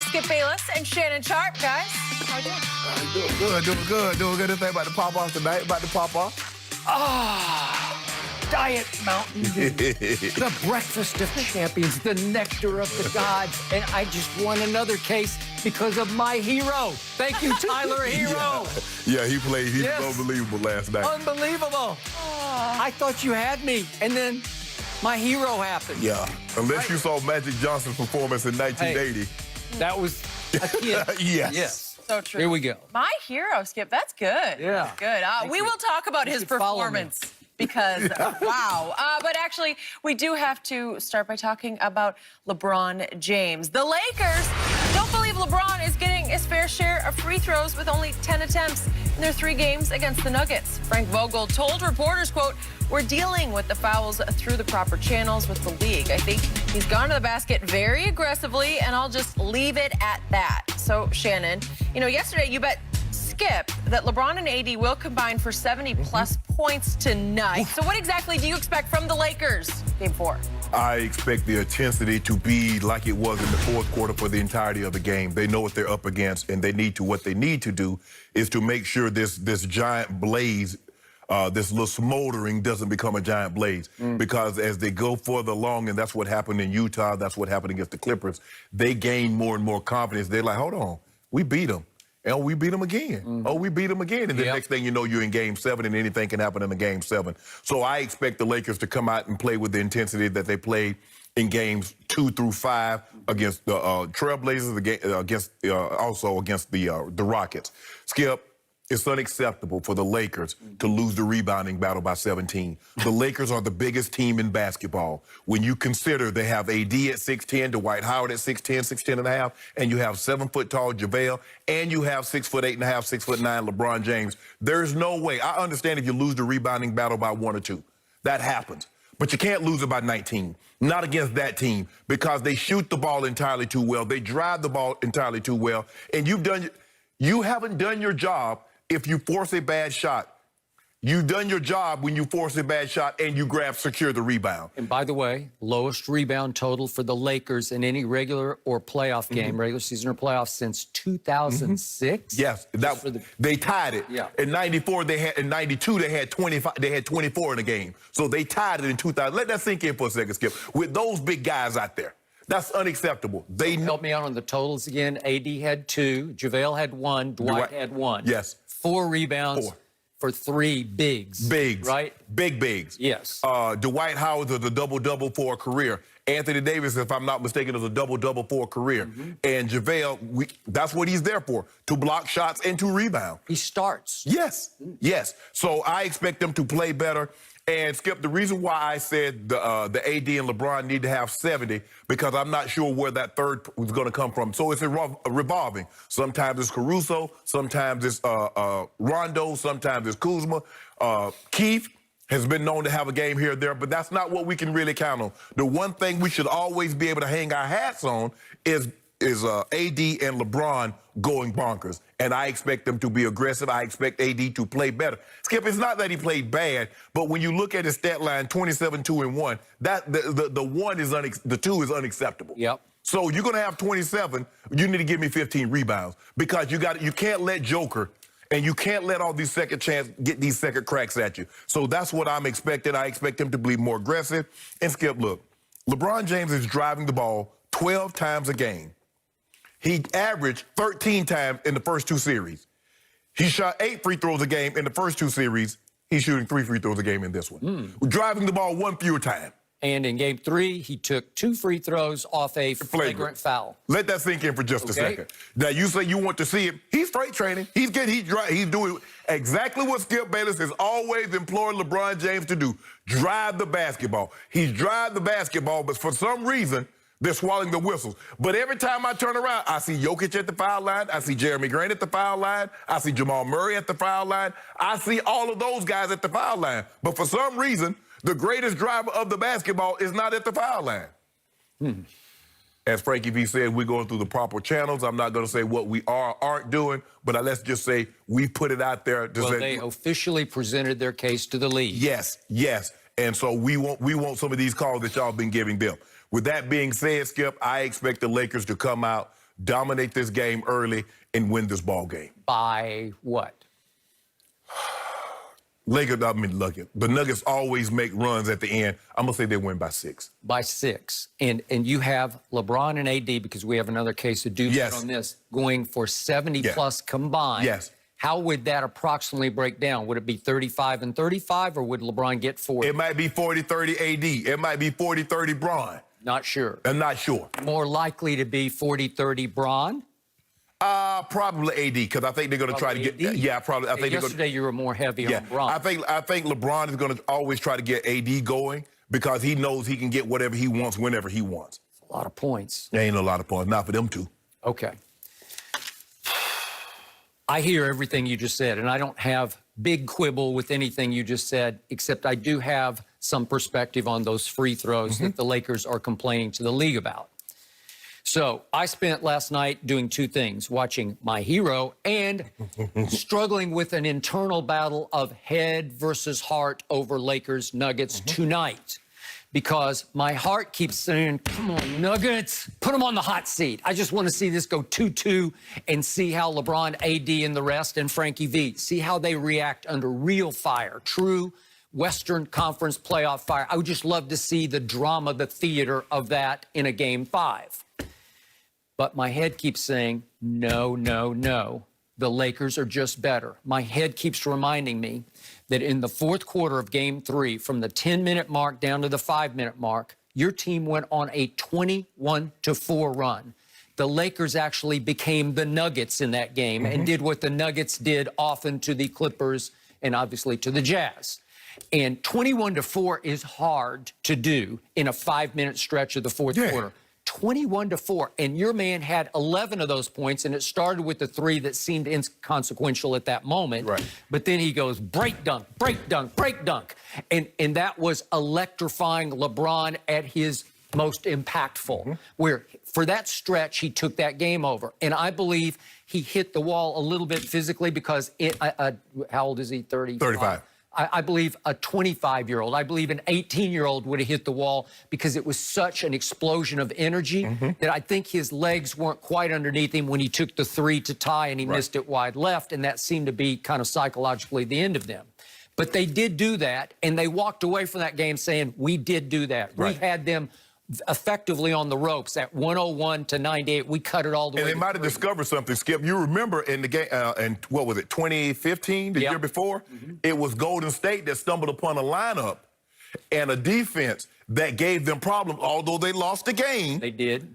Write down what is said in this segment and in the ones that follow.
Skip Bayless and Shannon Sharp, guys. How are you doing? Doing good. Anything about to pop off tonight? About to pop off? Diet Mountain Dew, the breakfast of champions, the nectar of the gods, and I just won another case because of my hero. Thank you, Tyler, hero. Yeah, he played. He was unbelievable last night. Unbelievable. I thought you had me, and then my hero happened. Yeah, unless you saw Magic Johnson's performance in 1980. Hey, that was a kid. Yes. So true. Here we go. My hero, Skip. That's good. Yeah. That's good. We will talk about his performance. Because, wow. But actually, we do have to start by talking about LeBron James. The Lakers don't believe LeBron is getting his fair share of free throws with only 10 attempts in their 3 games against the Nuggets. Frank Vogel told reporters, quote, "We're dealing with the fouls through the proper channels with the league. I think he's gone to the basket very aggressively, and I'll just leave it at that." So, Shannon, you know, yesterday you bet Skip that LeBron and AD will combine for 70-plus points tonight. So what exactly do you expect from the Lakers, Game 4? I expect the intensity to be like it was in the fourth quarter for the entirety of the game. They know what they're up against, and what they need to do is to make sure this giant blaze, this little smoldering doesn't become a giant blaze. Because as they go further along, and that's what happened in Utah, that's what happened against the Clippers, they gain more and more confidence. They're like, hold on, we beat them. Oh, we beat them again. Oh, we beat them again. And the next thing you know, you're in Game 7, and anything can happen in a Game 7. So I expect the Lakers to come out and play with the intensity that they played in Games 2 through 5 against the Trailblazers, also against the Rockets. Skip, it's unacceptable for the Lakers to lose the rebounding battle by 17. The Lakers are the biggest team in basketball. When you consider they have AD at 6'10", Dwight Howard at 6'10", 6'10 and a half, and you have 7-foot-tall JaVale, and you have 6'8" and a half, 6'9" LeBron James, there's no way. I understand if you lose the rebounding battle by 1 or 2. That happens. But you can't lose it by 19. Not against that team, because they shoot the ball entirely too well. They drive the ball entirely too well. And you haven't done your job if you force a bad shot. You've done your job when you force a bad shot and you secure the rebound. And by the way, lowest rebound total for the Lakers in any regular or playoff game, regular season or playoff, since 2006. Yes, they tied it. Yeah. In 94, in 92 they had 25. They had 24 in a game. So they tied it in 2000. Let that sink in for a second, Skip. With those big guys out there, that's unacceptable. Help me out on the totals again. AD had 2, JaVale had 1, Dwight had 1. Yes. 4 rebounds for 3 bigs. Bigs. Right? Big bigs. Yes. Dwight Howard is a double-double for a career. Anthony Davis, if I'm not mistaken, is a double-double for a career. And JaVale, that's what he's there for, to block shots and to rebound. He starts. Yes. Yes. So I expect them to play better. And, Skip, the reason why I said the AD and LeBron need to have 70, because I'm not sure where that third was going to come from. So it's revolving. Sometimes it's Caruso, sometimes it's Rondo, sometimes it's Kuzma. Keith has been known to have a game here or there, but that's not what we can really count on. The one thing we should always be able to hang our hats on is AD and LeBron going bonkers. And I expect them to be aggressive. I expect AD to play better. Skip, it's not that he played bad, but when you look at his stat line, 27, 2, and 1, the 2 is unacceptable. Yep. So you're going to have 27. You need to give me 15 rebounds, because you can't let Joker and you can't let all these get these second cracks at you. So that's what I'm expecting. I expect him to be more aggressive. And, Skip, look, LeBron James is driving the ball 12 times a game. He averaged 13 times in the first 2 series. He shot 8 free throws a game in the first 2 series. He's shooting 3 free throws a game in this one. Driving the ball 1 fewer time. And in Game 3, he took 2 free throws off a flagrant foul. Let that sink in for just a second. Now, you say you want to see it. He's straight training. He's good. He's doing exactly what Skip Bayless has always implored LeBron James to do. Drive the basketball. He's drive the basketball, but for some reason, they're swallowing the whistles. But every time I turn around, I see Jokic at the foul line. I see Jeremy Grant at the foul line. I see Jamal Murray at the foul line. I see all of those guys at the foul line. But for some reason, the greatest driver of the basketball is not at the foul line. As Frankie V said, we're going through the proper channels. I'm not going to say what we aren't doing, but let's just say we put it out there. They officially presented their case to the league. Yes, yes. And so we want some of these calls that y'all been giving them. With that being said, Skip, I expect the Lakers to come out dominate this game early, and win this ball game. By what? The Nuggets always make runs at the end. I'm going to say they win by 6. By 6. And you have LeBron and AD, because we have another case of dudes on this, going for 70-plus combined. Yes. How would that approximately break down? Would it be 35 and 35, or would LeBron get 40? It might be 40-30 AD. It might be 40-30 Bron. Not sure. I'm not sure. More likely to be 40-30 Bron? Probably AD, because I think they're going to try to get. AD? Yeah, probably. I think yesterday you were more heavy on Bron. I think LeBron is going to always try to get AD going because he knows he can get whatever he wants whenever he wants. A lot of points. There ain't a lot of points, not for them two. Okay. I hear everything you just said, and I don't have big quibble with anything you just said, except I do have some perspective on those free throws that the Lakers are complaining to the league about. So I spent last night doing 2 things, watching my hero and struggling with an internal battle of head versus heart over Lakers Nuggets tonight. Because my heart keeps saying, come on, Nuggets, put them on the hot seat. I just want to see this go 2-2 and see how LeBron, AD, and the rest, and Frankie V, see how they react under real fire, true Western Conference playoff fire. I would just love to see the drama, the theater of that in a Game 5. But my head keeps saying, no, no, no. The Lakers are just better. My head keeps reminding me that in the fourth quarter of Game 3, from the 10-minute mark down to the 5-minute mark, your team went on a 21-4 run. The Lakers actually became the Nuggets in that game and did what the Nuggets did often to the Clippers and obviously to the Jazz. And 21-4 is hard to do in a 5-minute stretch of the fourth quarter. 21-4, and your man had 11 of those points, and it started with the 3 that seemed inconsequential at that moment. Right. But then he goes break dunk, break dunk, break dunk, and that was electrifying LeBron at his most impactful. Where for that stretch he took that game over, and I believe he hit the wall a little bit physically because how old is he? 35. I believe a 25-year-old, I believe an 18-year-old would have hit the wall because it was such an explosion of energy that I think his legs weren't quite underneath him when he took the 3 to tie and he missed it wide left, and that seemed to be kind of psychologically the end of them. But they did do that, and they walked away from that game saying, we did do that. We had them effectively on the ropes at 101-98. We cut it all the way. And they might have discovered something, Skip. You remember in the game, and what was it, 2015, the year before? It was Golden State that stumbled upon a lineup and a defense that gave them problems, although they lost the game. They did.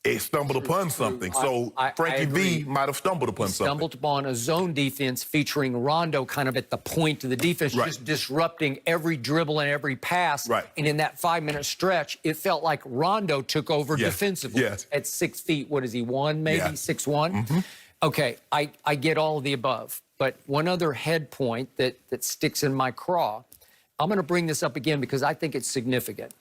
It stumbled upon something. So Frankie V might have stumbled upon something. Stumbled upon a zone defense featuring Rondo kind of at the point of the defense, just disrupting every dribble and every pass. And in that 5-minute stretch, it felt like Rondo took over defensively. At 6 feet, what is he, 1 maybe, 6'1"? Okay, I get all of the above. But one other head point that sticks in my craw, I'm going to bring this up again because I think it's significant.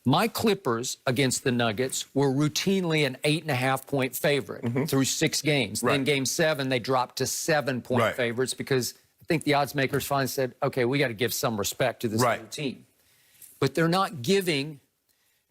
My Clippers against the Nuggets were routinely an 8.5-point favorite through 6 games. Then Game 7, they dropped to 7-point favorites because I think the odds makers finally said, okay, we got to give some respect to this other team. But they're not giving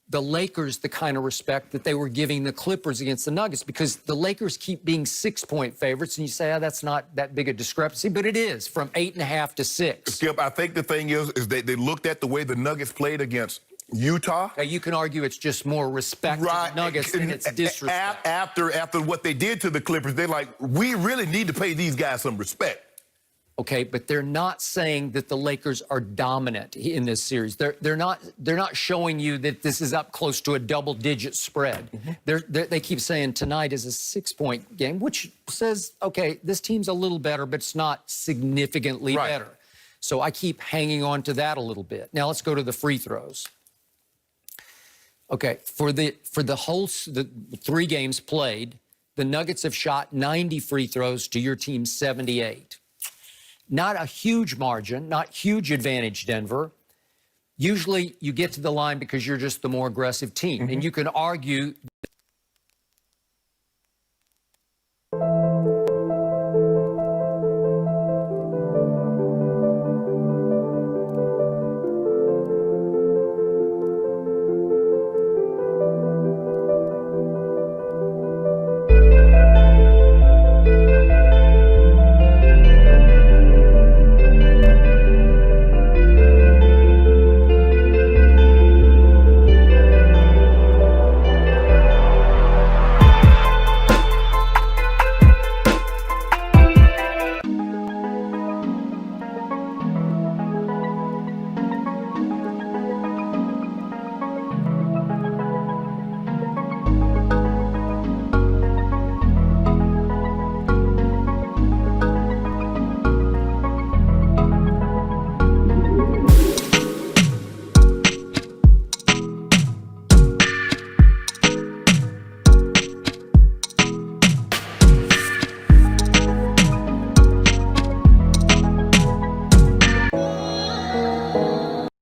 the Lakers the kind of respect that they were giving the Clippers against the Nuggets because the Lakers keep being 6-point favorites, and you say, oh, that's not that big a discrepancy, but it is, from 8.5 to 6. Skip, I think the thing is they looked at the way the Nuggets played against Utah. You can argue it's just more respect to the Nuggets than it's disrespect. After what they did to the Clippers, they're like, we really need to pay these guys some respect. Okay, but they're not saying that the Lakers are dominant in this series. They're not showing you that this is up close to a double-digit spread. They keep saying tonight is a 6-point game, which says, okay, this team's a little better, but it's not significantly better. So I keep hanging on to that a little bit. Now let's go to the free throws. Okay, for the 3 games played, the Nuggets have shot 90 free throws to your team's 78. Not a huge margin, not huge advantage, Denver. Usually you get to the line because you're just the more aggressive team. And you can argue